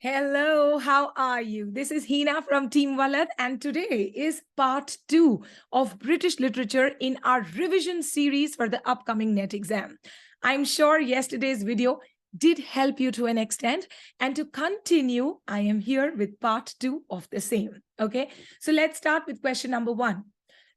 Hello, how are you? This is Hina from Team Vallath, and today is part 2 of British literature in our revision series for the upcoming NET exam. I'm sure yesterday's video did help you to an extent, and to continue, I am here with part 2 of the same. Okay, so let's start with question number 1.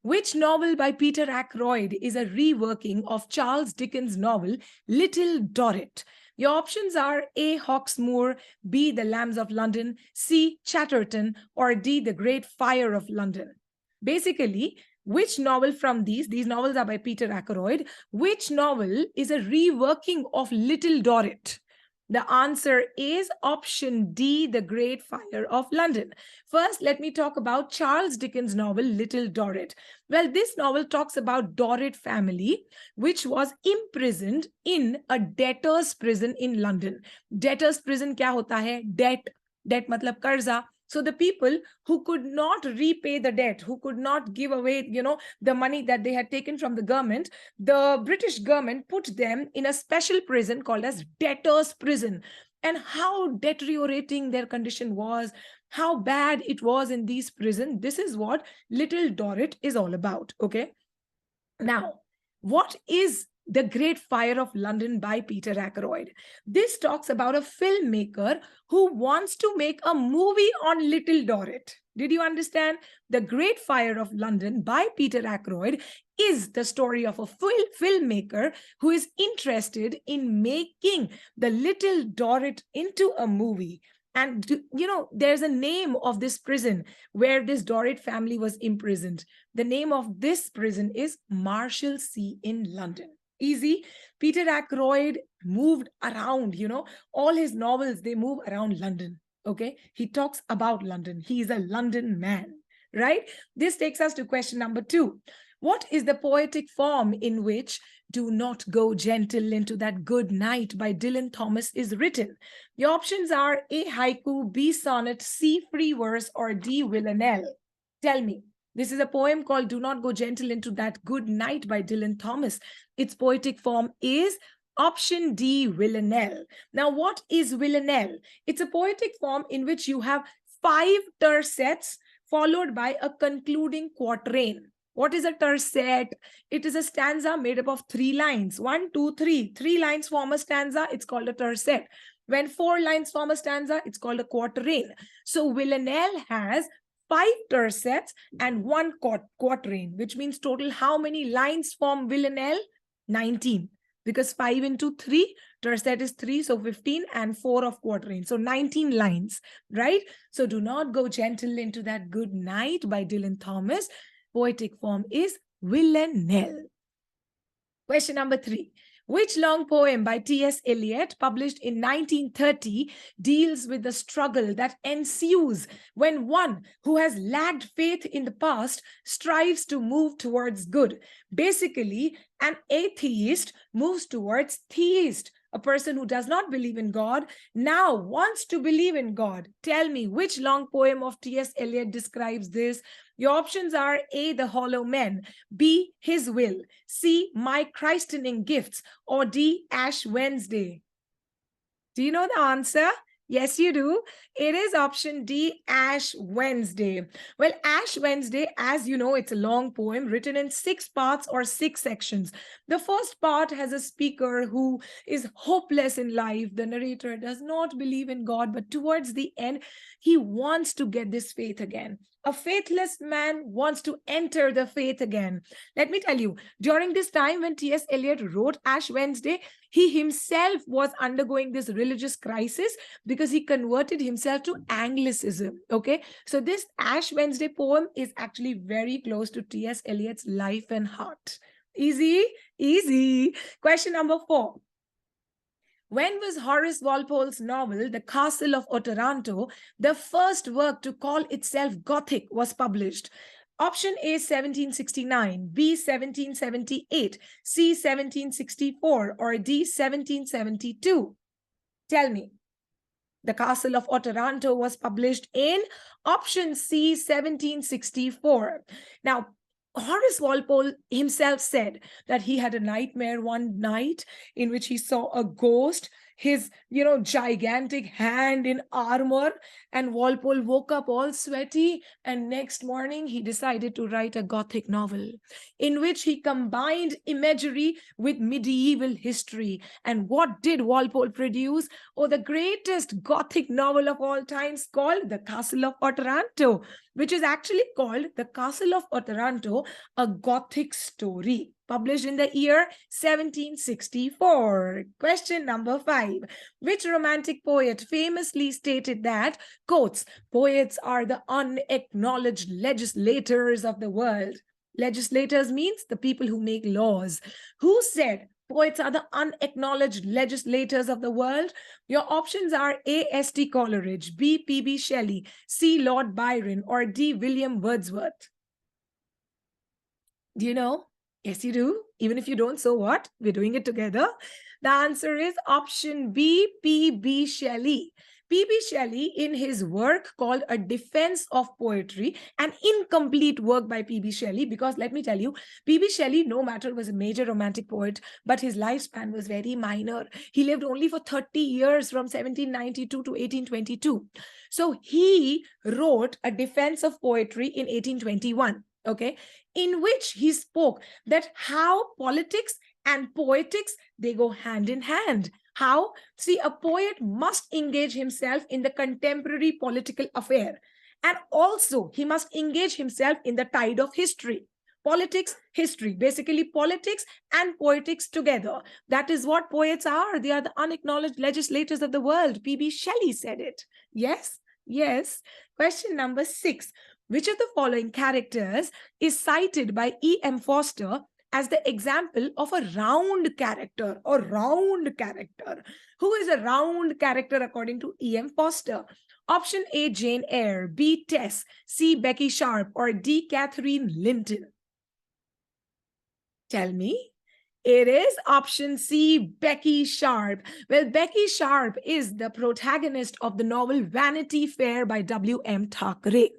Which novel by Peter Ackroyd is a reworking of Charles Dickens' novel Little Dorrit? Your options are A. Hawksmoor, B. The Lambs of London, C. Chatterton, or D. The Great Fire of London. Basically, which novel from these novels are by Peter Ackroyd, which novel is a reworking of Little Dorrit? The answer is option D, The Great Fire of London. First, let me talk about Charles Dickens' novel, Little Dorrit. Well, this novel talks about Dorrit family, which was imprisoned in a debtor's prison in London. Debtor's prison क्या होता है? Debt मतलब कर्जा. So the people who could not repay the debt, who could not give away, the money that they had taken from the government, the British government put them in a special prison called as debtor's prison. And how deteriorating their condition was, how bad it was in these prisons, this is what Little Dorrit is all about. Okay. Now, what is The Great Fire of London by Peter Ackroyd? This talks about a filmmaker who wants to make a movie on Little Dorrit. Did you understand? The Great Fire of London by Peter Ackroyd is the story of a filmmaker who is interested in making the Little Dorrit into a movie. And, there's a name of this prison where this Dorrit family was imprisoned. The name of this prison is Marshalsea in London. Easy. Peter Ackroyd moved around, all his novels, they move around London. Okay. He talks about London. He is a London man, right? This takes us to question number 2. What is the poetic form in which Do Not Go Gentle Into That Good Night by Dylan Thomas is written? The options are A. Haiku, B. Sonnet, C. Free Verse, or D. Villanelle. Tell me. This is a poem called Do Not Go Gentle Into That Good Night by Dylan Thomas. Its poetic form is option D, Villanelle. Now, what is Villanelle? It's a poetic form in which you have 5 tercets followed by a concluding quatrain. What is a tercet? It is a stanza made up of 3 lines. 1, 2, 3. 3 lines form a stanza. It's called a tercet. When 4 lines form a stanza, it's called a quatrain. So Villanelle has 5 tercets and 1 quatrain, which means total how many lines form Villanelle? 19. Because 5 into 3, tercet is 3, so 15, and 4 of quatrain. So 19 lines, right? So Do Not Go Gentle Into That Good Night by Dylan Thomas. Poetic form is Villanelle. Question number 3. Which long poem by T.S. Eliot, published in 1930, deals with the struggle that ensues when one who has lacked faith in the past strives to move towards good? Basically, an atheist moves towards theist. A person who does not believe in God now wants to believe in God. Tell me, which long poem of T.S. Eliot describes this? Your options are A, The Hollow Men, B, His Will, C, My Christening Gifts, or D, Ash Wednesday. Do you know the answer? Yes, you do. It is option D, Ash Wednesday. Well, Ash Wednesday, as you know, it's a long poem written in 6 parts or 6 sections. The first part has a speaker who is hopeless in life. The narrator does not believe in God, but towards the end, he wants to get this faith again. A faithless man wants to enter the faith again. Let me tell you, during this time when T.S. Eliot wrote Ash Wednesday, he himself was undergoing this religious crisis because he converted himself to Anglicism. Okay, so this Ash Wednesday poem is actually very close to T.S. Eliot's life and heart. Easy, easy. Question number 4. When was Horace Walpole's novel, The Castle of Otranto, the first work to call itself Gothic, was published? Option A, 1769, B, 1778, C, 1764, or D, 1772. Tell me. The Castle of Otranto was published in option C, 1764. Now, Horace Walpole himself said that he had a nightmare one night in which he saw a ghost his, gigantic hand in armor. And Walpole woke up all sweaty. And next morning, he decided to write a Gothic novel in which he combined imagery with medieval history. And what did Walpole produce? Oh, the greatest Gothic novel of all times called The Castle of Otranto, which is actually called The Castle of Otranto, a Gothic story, published in the year 1764. Question number 5. Which romantic poet famously stated that, quotes, poets are the unacknowledged legislators of the world? Legislators means the people who make laws. Who said poets are the unacknowledged legislators of the world? Your options are A. S.T. Coleridge, B. P.B. Shelley, C. Lord Byron, or D. William Wordsworth. Do you know? Yes, you do. Even if you don't, so what? We're doing it together. The answer is option B, P.B. Shelley. P.B. Shelley, in his work called A Defense of Poetry, an incomplete work by P.B. Shelley, because let me tell you, P.B. Shelley, no matter, was a major romantic poet, but his lifespan was very minor. He lived only for 30 years from 1792 to 1822. So he wrote A Defense of Poetry in 1821. Okay, in which he spoke that how politics and poetics, they go hand in hand. How? See, a poet must engage himself in the contemporary political affair, and also he must engage himself in the tide of history. Politics, history, basically politics and poetics together. That is what poets are. They are the unacknowledged legislators of the world. P.B. Shelley said it. Yes, yes. Question number 6. Which of the following characters is cited by E.M. Forster as the example of a round character or round character? Who is a round character according to E.M. Forster? Option A, Jane Eyre, B, Tess, C, Becky Sharp, or D, Catherine Linton? Tell me. It is option C, Becky Sharp. Well, Becky Sharp is the protagonist of the novel Vanity Fair by W.M. Thackeray.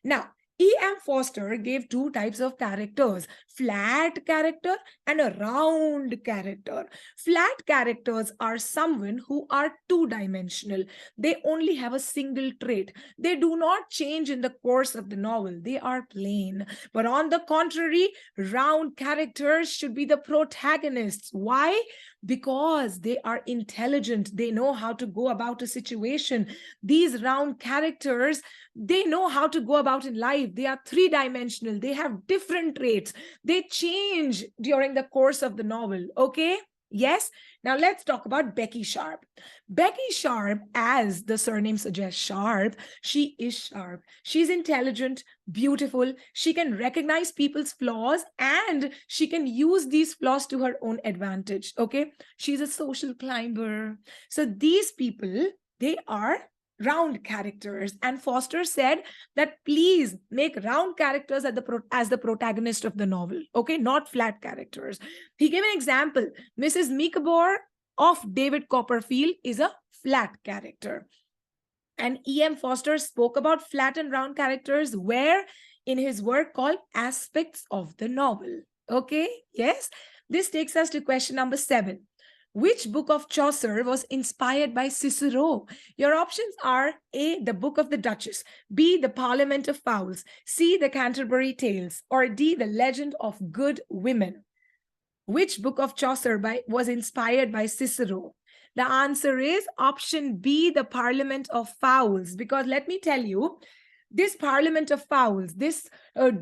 Now, E.M. Forster gave two types of characters, flat character and a round character. Flat characters are someone who are two-dimensional. They only have a single trait. They do not change in the course of the novel. They are plain. But on the contrary, round characters should be the protagonists. Why? Because they are intelligent. They know how to go about a situation. These round characters, they know how to go about in life. They are three-dimensional. They have different traits. They change during the course of the novel. Okay? Yes? Now let's talk about Becky Sharp. Becky Sharp, as the surname suggests, Sharp, she is sharp. She's intelligent, beautiful. She can recognize people's flaws and she can use these flaws to her own advantage. Okay? She's a social climber. So these people, they are round characters, and Forster said that please make round characters as the protagonist of the novel, okay, not flat characters. He gave an example. Mrs. Micawber of David Copperfield is a flat character, and E.M. Forster spoke about flat and round characters where in his work called Aspects of the Novel. Okay, yes, this takes us to question number 7. Which book of Chaucer was inspired by Cicero? Your options are A, the Book of the Duchess, B, the Parliament of Fowls, C, the Canterbury Tales, or D, the Legend of Good Women. Which book of Chaucer was inspired by Cicero? The answer is option B, the Parliament of Fowls, because let me tell you, this Parliament of Fowls, this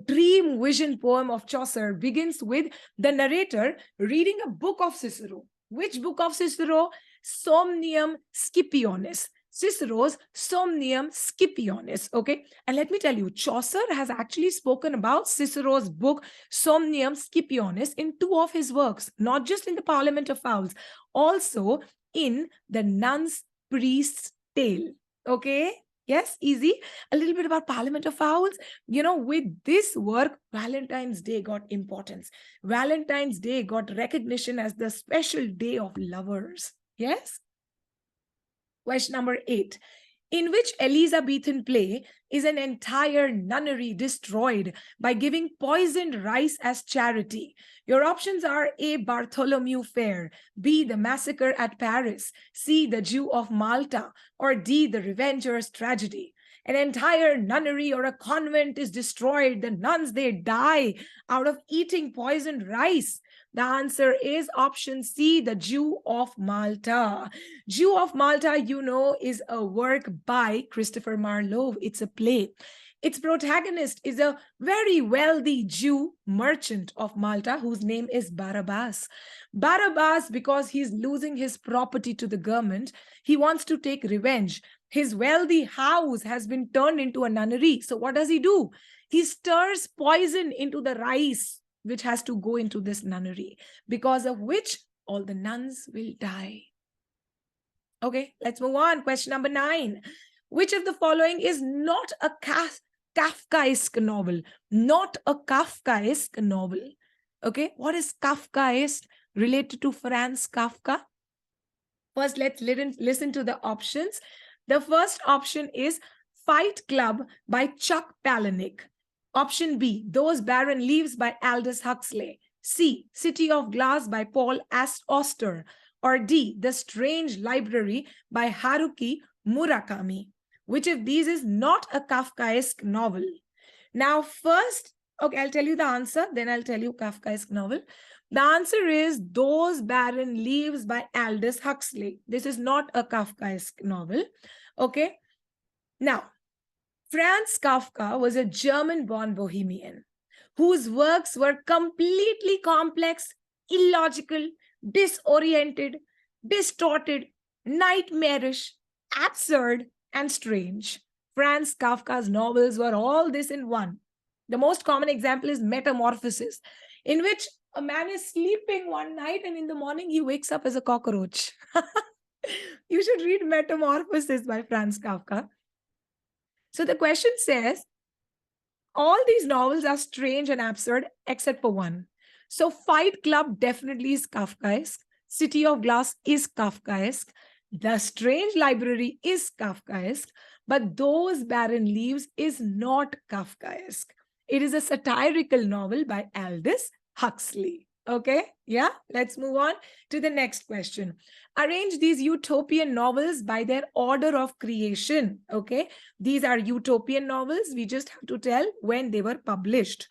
dream vision poem of Chaucer begins with the narrator reading a book of Cicero. Which book of Cicero? Somnium Scipionis. Cicero's Somnium Scipionis. Okay. And let me tell you, Chaucer has actually spoken about Cicero's book Somnium Scipionis in 2 of his works, not just in the Parliament of Fowls, also in the Nun's Priest's Tale. Okay. Yes, easy. A little bit about Parliament of Fowls. You know, with this work, Valentine's Day got importance. Valentine's Day got recognition as the special day of lovers. Yes? Question number 8. In which Elizabethan play is an entire nunnery destroyed by giving poisoned rice as charity? Your options are A. Bartholomew Fair, B. The Massacre at Paris, C. The Jew of Malta, or D. The Revenger's Tragedy. An entire nunnery or a convent is destroyed. The nuns, they die out of eating poisoned rice. The answer is option C, The Jew of Malta. Jew of Malta, you know, is a work by Christopher Marlowe. It's a play. Its protagonist is a very wealthy Jew merchant of Malta whose name is Barabbas. Barabbas, because he's losing his property to the government, he wants to take revenge. His wealthy house has been turned into a nunnery. So what does he do? He stirs poison into the rice which has to go into this nunnery, because of which all the nuns will die. Okay, let's move on. Question number 9. Which of the following is not a Kafkaesque novel? Not a Kafkaesque novel. Okay, what is Kafkaesque related to Franz Kafka? First, let's listen to the options. The first option is Fight Club by Chuck Palahniuk. Option B, Those Barren Leaves by Aldous Huxley. C, City of Glass by Paul Auster. Or D, The Strange Library by Haruki Murakami. Which of these is not a Kafkaesque novel? Now, first, okay, I'll tell you the answer, then I'll tell you Kafkaesque novel. The answer is Those Barren Leaves by Aldous Huxley. This is not a Kafkaesque novel. Okay. Now, Franz Kafka was a German-born bohemian whose works were completely complex, illogical, disoriented, distorted, nightmarish, absurd, and strange. Franz Kafka's novels were all this in one. The most common example is Metamorphosis, in which a man is sleeping one night and in the morning he wakes up as a cockroach. You should read Metamorphosis by Franz Kafka. So the question says, all these novels are strange and absurd except for one. So Fight Club definitely is Kafkaesque. City of Glass is Kafkaesque. The Strange Library is Kafkaesque. But Those Barren Leaves is not Kafkaesque. It is a satirical novel by Aldous Huxley. Okay, yeah, let's move on to the next question. Arrange these utopian novels by their order of creation. Okay, these are utopian novels. We just have to tell when they were published.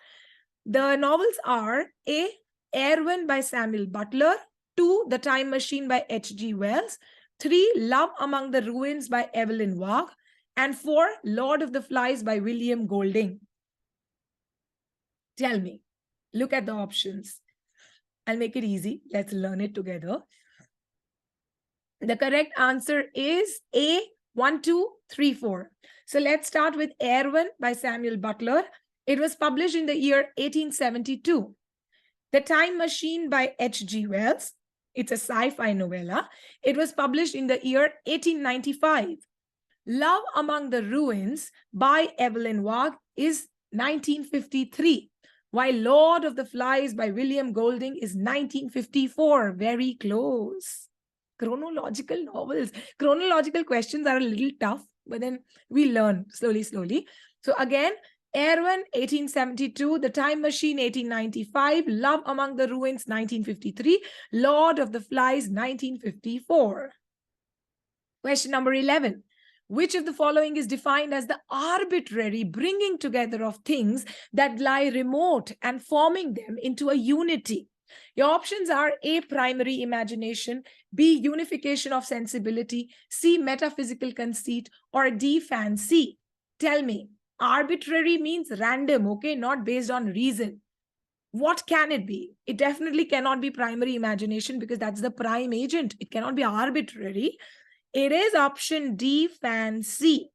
The novels are A, Erewhon by Samuel Butler, 2, The Time Machine by H.G. Wells, 3, Love Among the Ruins by Evelyn Waugh, and 4, Lord of the Flies by William Golding. Tell me, look at the options. I'll make it easy. Let's learn it together. The correct answer is A, 1, 2, 3, 4. So let's start with Erewhon by Samuel Butler. It was published in the year 1872. The Time Machine by H.G. Wells. It's a sci-fi novella. It was published in the year 1895. Love Among the Ruins by Evelyn Waugh is 1953. While Lord of the Flies by William Golding is 1954. Very close. Chronological novels. Chronological questions are a little tough, but then we learn slowly, slowly. So again, Erewhon, 1872. The Time Machine, 1895. Love Among the Ruins, 1953. Lord of the Flies, 1954. Question number 11. Which of the following is defined as the arbitrary bringing together of things that lie remote and forming them into a unity? Your options are A, primary imagination, B, unification of sensibility, C, metaphysical conceit, or D, fancy. Tell me, arbitrary means random, okay, not based on reason. What can it be? It definitely cannot be primary imagination because that's the prime agent. It cannot be arbitrary. It is option D, fancy.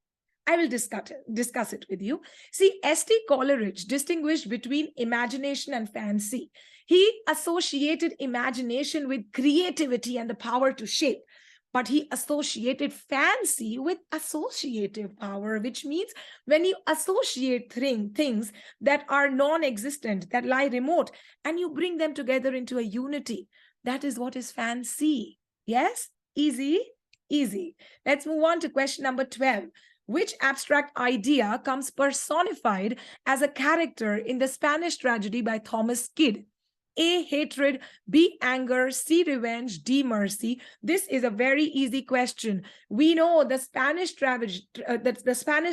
I will discuss it with you. See, S.T. Coleridge distinguished between imagination and fancy. He associated imagination with creativity and the power to shape, but he associated fancy with associative power, which means when you associate things that are non-existent, that lie remote, and you bring them together into a unity, that is what is fancy. Yes? Easy? Easy. Let's move on to question number 12. Which abstract idea comes personified as a character in the Spanish tragedy by Thomas Kyd? A, hatred, B, anger, C, revenge, D, mercy. This is a very easy question. We know the Spanish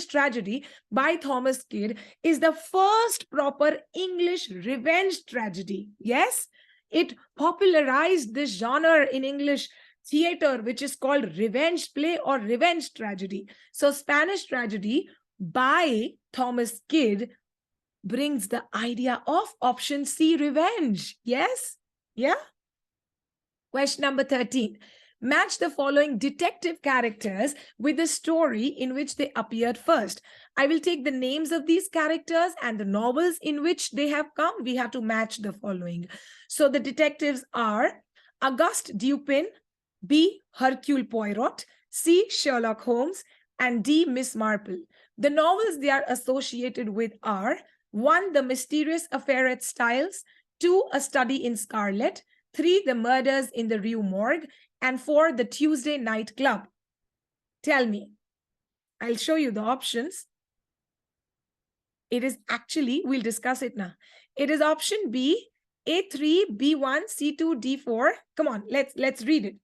tragedy by Thomas Kyd is the first proper English revenge tragedy. Yes, it popularized this genre in English theater, which is called revenge play or revenge tragedy. So Spanish tragedy by Thomas Kyd brings the idea of option C, revenge. Yes? Yeah? Question number 13. Match the following detective characters with the story in which they appeared first. I will take the names of these characters and the novels in which they have come. We have to match the following. So the detectives are Auguste Dupin, B, Hercule Poirot, C, Sherlock Holmes, and D, Miss Marple. The novels they are associated with are 1, The Mysterious Affair at Styles, 2, A Study in Scarlet, 3, The Murders in the Rue Morgue, and 4, The Tuesday Night Club. Tell me. I'll show you the options. It is actually, we'll discuss it now. It is option B, A3, B1, C2, D4. Come on, let's read it.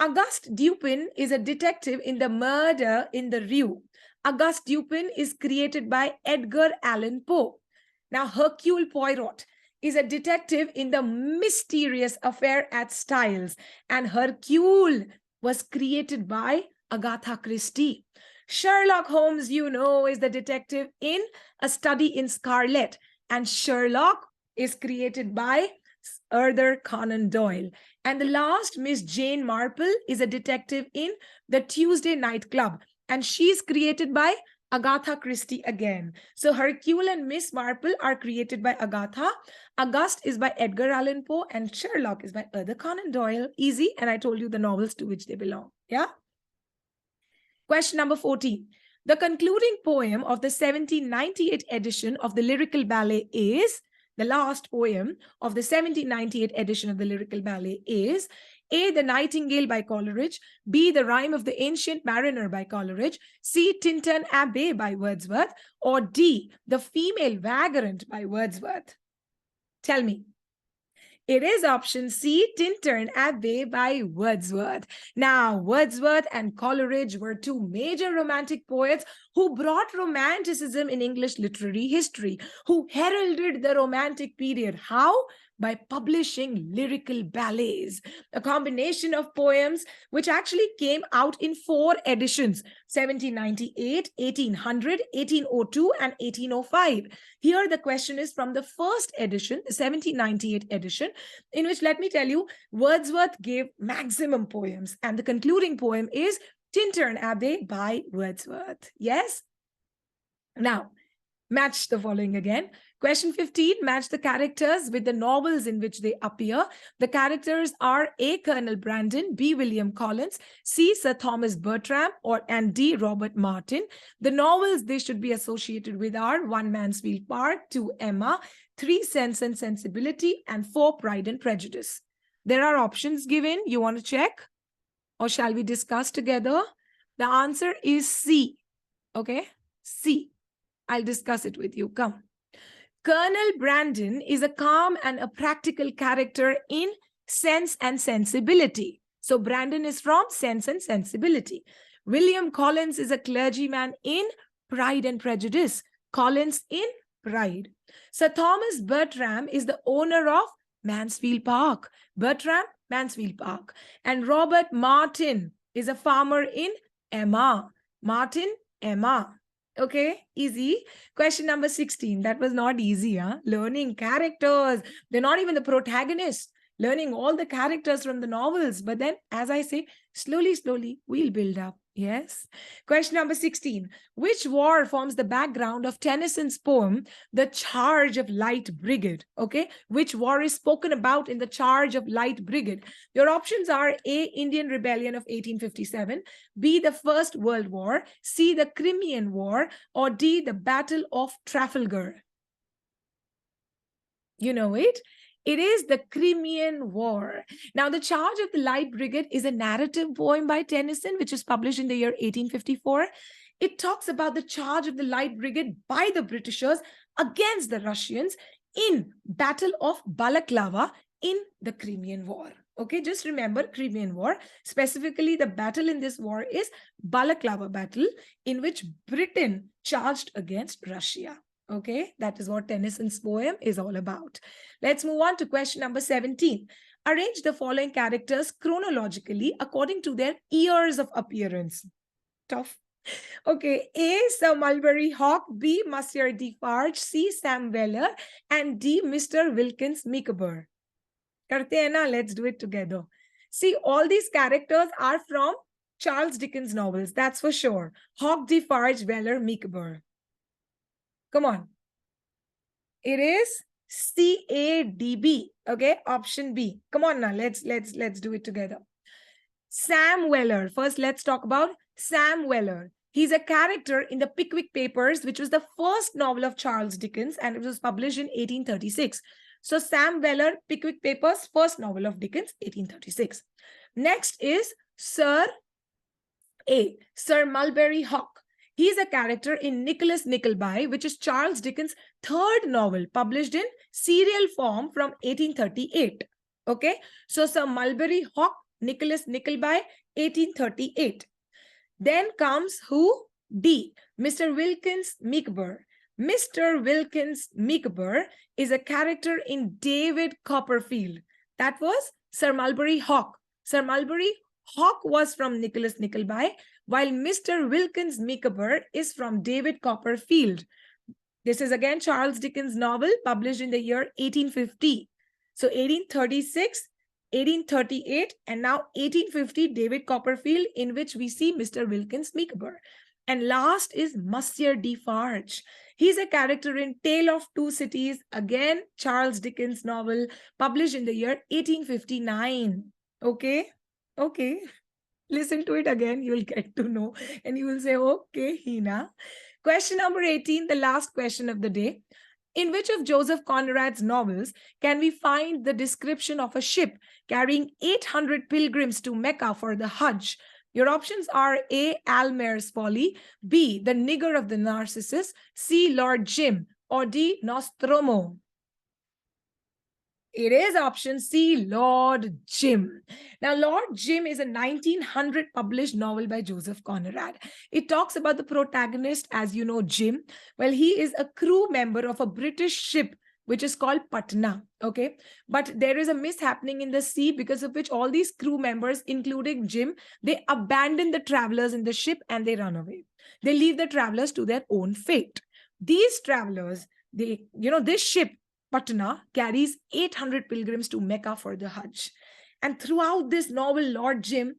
Auguste Dupin is a detective in the Murder in the Rue. Auguste Dupin is created by Edgar Allan Poe. Now, Hercule Poirot is a detective in the Mysterious Affair at Styles, and Hercule was created by Agatha Christie. Sherlock Holmes, you know, is the detective in A Study in Scarlet, and Sherlock is created by Arthur Conan Doyle. And the last, Miss Jane Marple, is a detective in The Tuesday Night Club, and she's created by Agatha Christie again. So Hercule and Miss Marple are created by Agatha. Auguste is by Edgar Allan Poe, and Sherlock is by Arthur Conan Doyle. Easy, and I told you the novels to which they belong. Yeah? Question number 14. The concluding poem of the 1798 edition of the Lyrical Ballet is, the last poem of the 1798 edition of the Lyrical Ballet is A, The Nightingale by Coleridge, B, The Rime of the Ancient Mariner by Coleridge, C, Tintern Abbey by Wordsworth, or D, The Female Vagrant by Wordsworth. Tell me. It is option C, Tintern Abbey by Wordsworth. Now, Wordsworth and Coleridge were two major romantic poets who brought romanticism in English literary history, who heralded the romantic period. How? By publishing lyrical ballets, a combination of poems which actually came out in 4 editions, 1798, 1800, 1802, and 1805. Here the question is from the first edition, the 1798 edition, in which, let me tell you, Wordsworth gave maximum poems, and the concluding poem is Tintern Abbey by Wordsworth. Yes? Now, match the following again. Question 15, match the characters with the novels in which they appear. The characters are A, Colonel Brandon, B, William Collins, C, Sir Thomas Bertram, and D, Robert Martin. The novels they should be associated with are 1, Mansfield Park, 2, Emma, 3, Sense and Sensibility, and 4, Pride and Prejudice. There are options given. You want to check? Or shall we discuss together? The answer is C. Okay? C. I'll discuss it with you. Come. Colonel Brandon is a calm and a practical character in Sense and Sensibility. So Brandon is from Sense and Sensibility. William Collins is a clergyman in Pride and Prejudice. Collins in Pride. Sir Thomas Bertram is the owner of Mansfield Park. Bertram, Mansfield Park. And Robert Martin is a farmer in Emma. Martin, Emma. Okay, easy. Question number 16. That was not easy, huh? Learning characters. They're not even the protagonists. Learning all the characters from the novels. But then, as I say, slowly, we'll build up. Yes. Question number 16. Which war forms the background of Tennyson's poem, The Charge of Light Brigade? Okay. Which war is spoken about in The Charge of Light Brigade? Your options are A, Indian Rebellion of 1857, B, the First World War, C, the Crimean War, or D, the Battle of Trafalgar. You know it. It is the Crimean War. Now, The Charge of the Light Brigade is a narrative poem by Tennyson, which was published in the year 1854. It talks about the charge of the Light Brigade by the Britishers against the Russians in Battle of Balaclava in the Crimean War. Okay, just remember Crimean War. Specifically, the battle in this war is Balaclava battle, in which Britain charged against Russia. Okay, that is what Tennyson's poem is all about. Let's move on to question number 17. Arrange the following characters chronologically according to their years of appearance. Tough. Okay, A, Sir Mulberry Hawk, B, Monsieur Defarge, C, Sam Weller, and D, Mr. Wilkins Micawber. Karte hai na? Let's do it together. See, all these characters are from Charles Dickens novels, that's for sure. Hawk, Defarge, Weller, Micawber. Come on. It is CADB. Okay, option B. Come on now, let's do it together. Sam Weller. First, let's talk about Sam Weller. He's a character in the Pickwick Papers, which was the first novel of Charles Dickens, and it was published in 1836. So Sam Weller, Pickwick Papers, first novel of Dickens, 1836. Next is Sir Mulberry Hawk. He is a character in Nicholas Nickleby, which is Charles Dickens' third novel, published in serial form from 1838. Okay, so Sir Mulberry Hawk, Nicholas Nickleby, 1838. Then comes who? D, Mr. Wilkins Micawber. Mr. Wilkins Micawber is a character in David Copperfield. That was Sir Mulberry Hawk. Sir Mulberry Hawk was from Nicholas Nickleby, while Mr. Wilkins Micawber is from David Copperfield. This is again Charles Dickens' novel, published in the year 1850. So 1836, 1838, and now 1850, David Copperfield, in which we see Mr. Wilkins Micawber. And last is Monsieur Defarge. He's a character in Tale of Two Cities, again Charles Dickens' novel, published in the year 1859. Okay, okay. Listen to it again, you will get to know, and you will say, okay, Hina. Question number 18, the last question of the day. In which of Joseph Conrad's novels can we find the description of a ship carrying 800 pilgrims to Mecca for the Hajj? Your options are A, Almayer's Folly, B, The Nigger of the Narcissus, C, Lord Jim, or D, Nostromo. It is option C, Lord Jim. Now, Lord Jim is a 1900 published novel by Joseph Conrad. It talks about the protagonist, as you know, Jim. Well, he is a crew member of a British ship, which is called Patna, okay? But there is a mishappening in the sea, because of which all these crew members, including Jim, they abandon the travelers in the ship and they run away. They leave the travelers to their own fate. These travelers, this ship, Patna, carries 800 pilgrims to Mecca for the Hajj. And throughout this novel, Lord Jim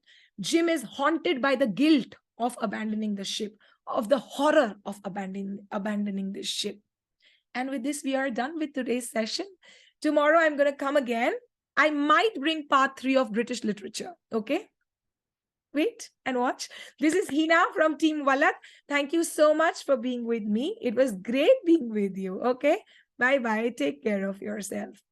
is haunted by the guilt of abandoning the ship, of the horror of abandoning this ship. And with this, we are done with today's session. Tomorrow, I'm going to come again. I might bring part 3 of British literature, okay? Wait and watch. This is Hina from Team Vallath. Thank you so much for being with me. It was great being with you, okay? Bye-bye. Take care of yourself.